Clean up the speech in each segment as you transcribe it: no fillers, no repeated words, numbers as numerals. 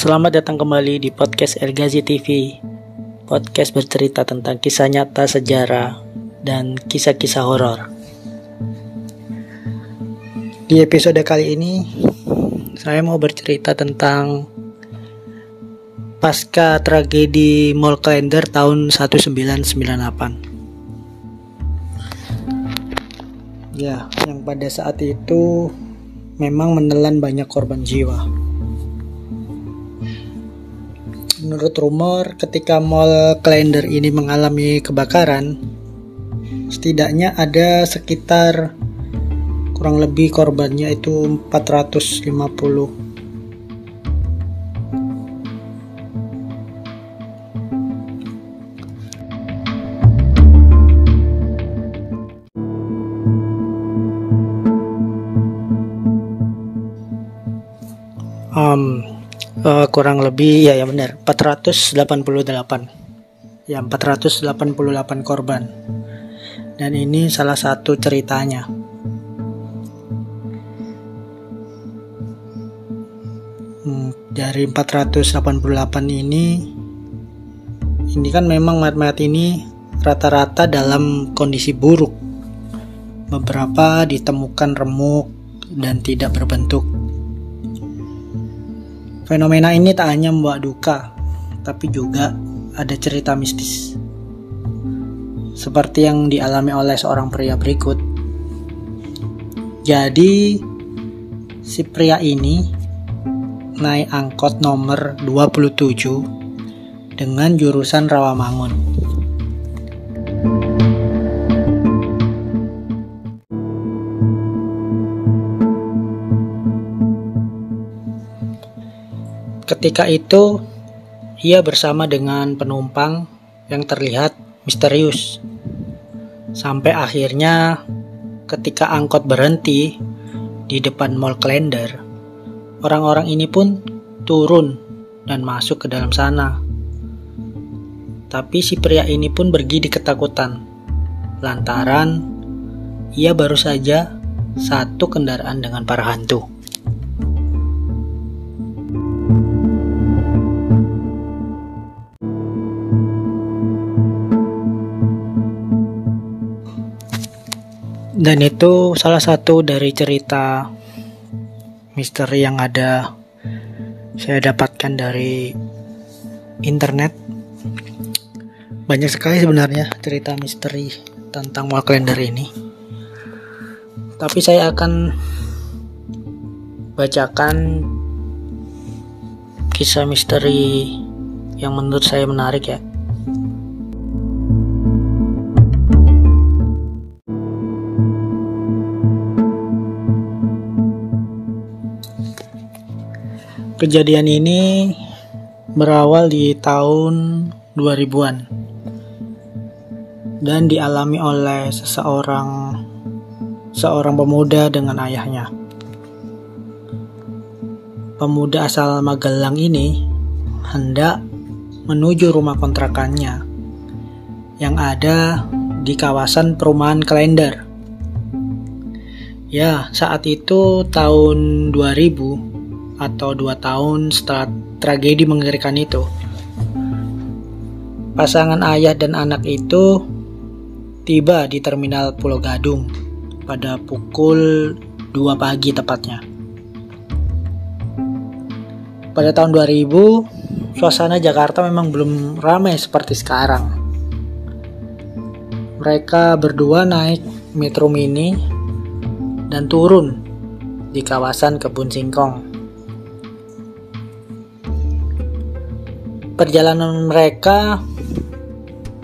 Selamat datang kembali di podcast Elgazi TV. Podcast bercerita tentang kisah nyata, sejarah, dan kisah-kisah horor. Di episode kali ini, saya mau bercerita tentang pasca tragedi Mall Klender tahun 1998. Ya, yang pada saat itu memang menelan banyak korban jiwa. Menurut rumor, ketika Mall Klender ini mengalami kebakaran, setidaknya ada sekitar kurang lebih korbannya itu 450. Kurang lebih ya benar 488 korban, dan ini salah satu ceritanya. Dari 488 ini kan memang mayat-mayat ini rata-rata dalam kondisi buruk. Beberapa ditemukan remuk dan tidak berbentuk. Fenomena ini tak hanya membawa duka, tapi juga ada cerita mistis, seperti yang dialami oleh seorang pria berikut. Jadi, si pria ini naik angkot nomor 27 dengan jurusan Rawamangun. Ketika itu, ia bersama dengan penumpang yang terlihat misterius. Sampai akhirnya ketika angkot berhenti di depan Mall Klender, orang-orang ini pun turun dan masuk ke dalam sana. Tapi si pria ini pun bergidik ketakutan, lantaran ia baru saja satu kendaraan dengan para hantu. Dan itu salah satu dari cerita misteri yang saya dapatkan dari internet. Banyak sekali sebenarnya cerita misteri tentang Mall Klender ini. Tapi saya akan bacakan kisah misteri yang menurut saya menarik ya. Kejadian ini berawal di tahun 2000-an dan dialami oleh seorang pemuda dengan ayahnya. Pemuda asal Magelang ini hendak menuju rumah kontrakannya yang ada di kawasan perumahan Klender. Ya, saat itu tahun 2000 atau 2 tahun setelah tragedi mengerikan itu. Pasangan ayah dan anak itu tiba di terminal Pulau Gadung pada pukul 2 pagi tepatnya. Pada tahun 2000, suasana Jakarta memang belum ramai seperti sekarang. Mereka berdua naik Metro Mini dan turun di kawasan Kebun Singkong. Perjalanan mereka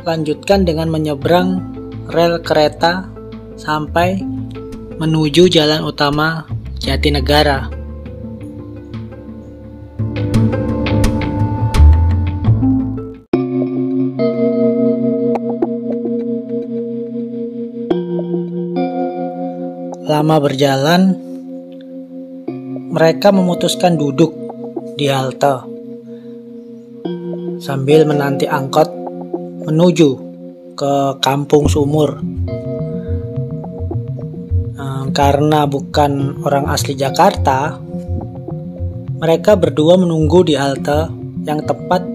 lanjutkan dengan menyeberang rel kereta sampai menuju jalan utama Jatinegara. Lama berjalan, mereka memutuskan duduk di halte sambil menanti angkot menuju ke Kampung Sumur. Karena bukan orang asli Jakarta, Mereka berdua menunggu di halte yang tepat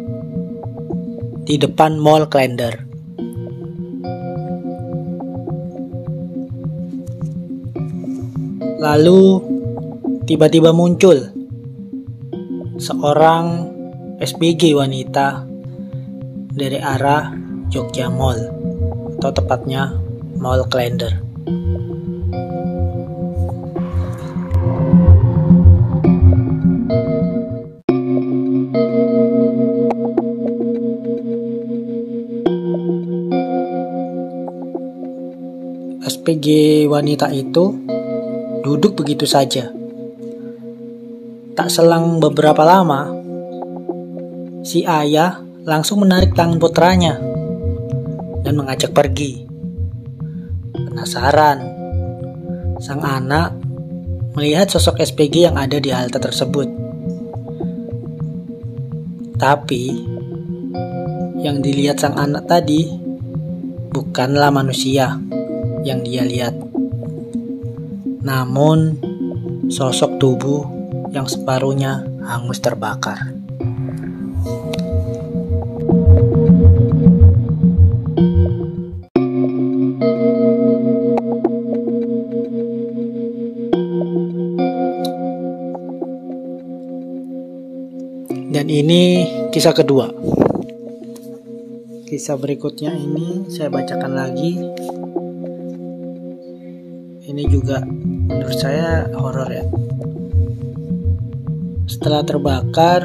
di depan Mall Klender. Lalu tiba-tiba muncul seorang SPG wanita dari arah Jogja Mall, atau tepatnya Mall Klender. SPG wanita itu duduk begitu saja. Tak selang beberapa lama, si ayah langsung menarik tangan putranya dan mengajak pergi. Penasaran, sang anak melihat sosok SPG yang ada di halte tersebut. Tapi, yang dilihat sang anak tadi bukanlah manusia yang dia lihat, namun sosok tubuh yang separuhnya hangus terbakar. Dan ini kisah kedua. Kisah berikutnya ini saya bacakan lagi. Ini juga menurut saya horor ya. Setelah terbakar,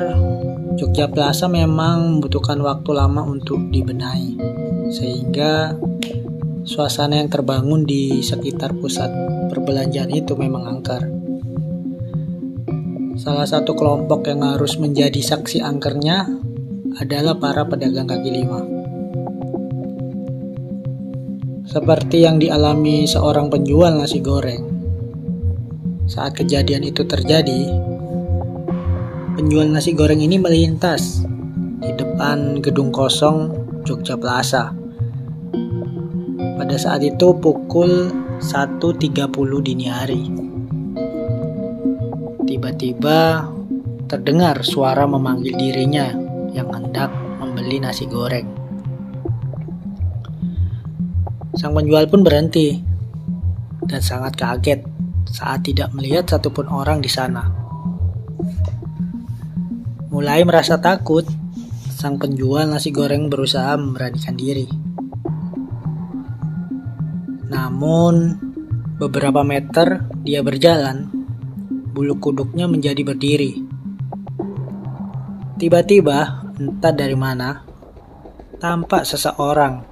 Jogja Plaza memang membutuhkan waktu lama untuk dibenahi, sehingga suasana yang terbangun di sekitar pusat perbelanjaan itu memang angker. Salah satu kelompok yang harus menjadi saksi angkernya adalah para pedagang kaki lima. Seperti yang dialami seorang penjual nasi goreng. Saat kejadian itu terjadi, penjual nasi goreng ini melintas di depan gedung kosong Jogja Plaza. Pada saat itu pukul 1.30 dini hari. Tiba-tiba terdengar suara memanggil dirinya yang hendak membeli nasi goreng. Sang penjual pun berhenti dan sangat kaget saat tidak melihat satupun orang di sana. Mulai merasa takut, sang penjual nasi goreng berusaha memberanikan diri. Namun, beberapa meter dia berjalan, bulu kuduknya menjadi berdiri. Tiba-tiba, entah dari mana, tampak seseorang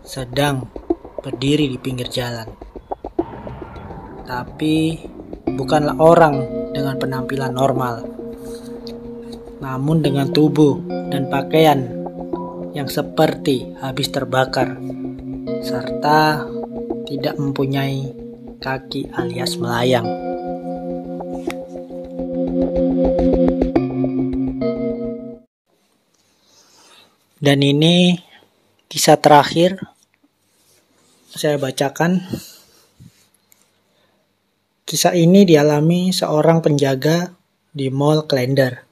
sedang berdiri di pinggir jalan. Tapi bukanlah orang dengan penampilan normal, namun dengan tubuh dan pakaian yang seperti habis terbakar, serta tidak mempunyai kaki alias melayang. Dan ini kisah terakhir saya bacakan. Kisah ini dialami seorang penjaga di Mall Klender,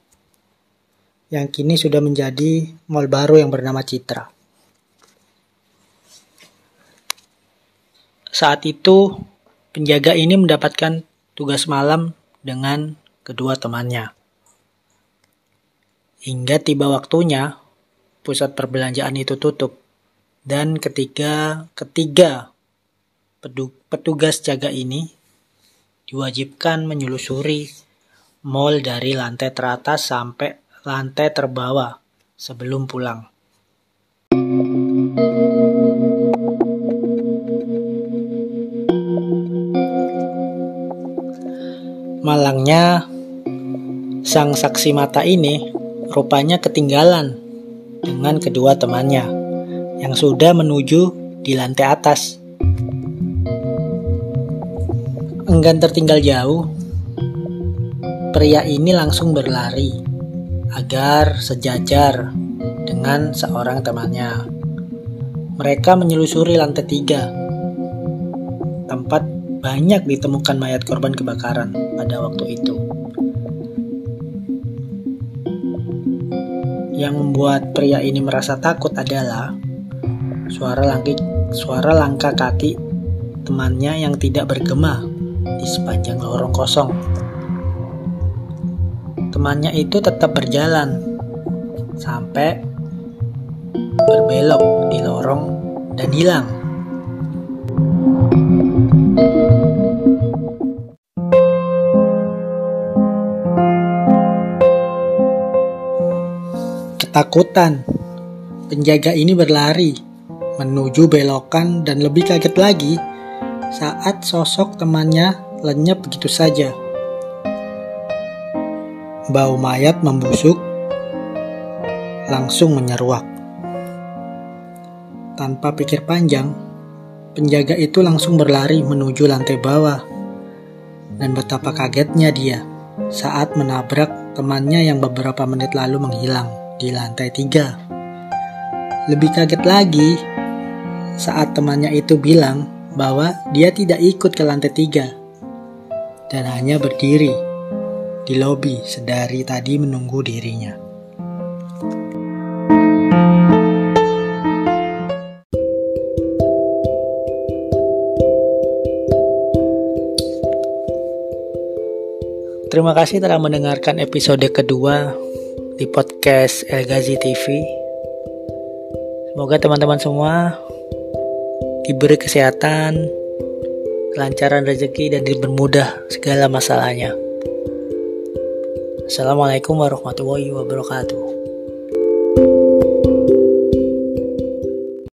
yang kini sudah menjadi mall baru yang bernama Citra. Saat itu, penjaga ini mendapatkan tugas malam dengan kedua temannya. Hingga tiba waktunya, pusat perbelanjaan itu tutup. Dan ketiga petugas jaga ini diwajibkan menyelusuri mall dari lantai teratas sampai lantai terbawah sebelum pulang. Malangnya, sang saksi mata ini rupanya ketinggalan dengan kedua temannya yang sudah menuju di lantai atas. Enggan tertinggal jauh, pria ini langsung berlari agar sejajar dengan seorang temannya. Mereka menyelusuri lantai 3, tempat banyak ditemukan mayat korban kebakaran pada waktu itu. Yang membuat pria ini merasa takut adalah suara langkah kaki temannya yang tidak bergema di sepanjang lorong kosong. Temannya itu tetap berjalan sampai berbelok di lorong dan hilang. Ketakutan, penjaga ini berlari menuju belokan dan lebih kaget lagi saat sosok temannya lenyap begitu saja. Bau mayat membusuk langsung menyeruak. Tanpa pikir panjang, penjaga itu langsung berlari menuju lantai bawah. Dan betapa kagetnya dia saat menabrak temannya yang beberapa menit lalu menghilang di lantai 3. Lebih kaget lagi saat temannya itu bilang bahwa dia tidak ikut ke lantai 3 dan hanya berdiri di lobi sedari tadi menunggu dirinya. Terima kasih telah mendengarkan episode kedua di podcast El Ghazi TV. Semoga teman-teman semua diberi kesehatan, kelancaran rezeki, dan dipermudah segala masalahnya. Assalamualaikum warahmatullahi wabarakatuh.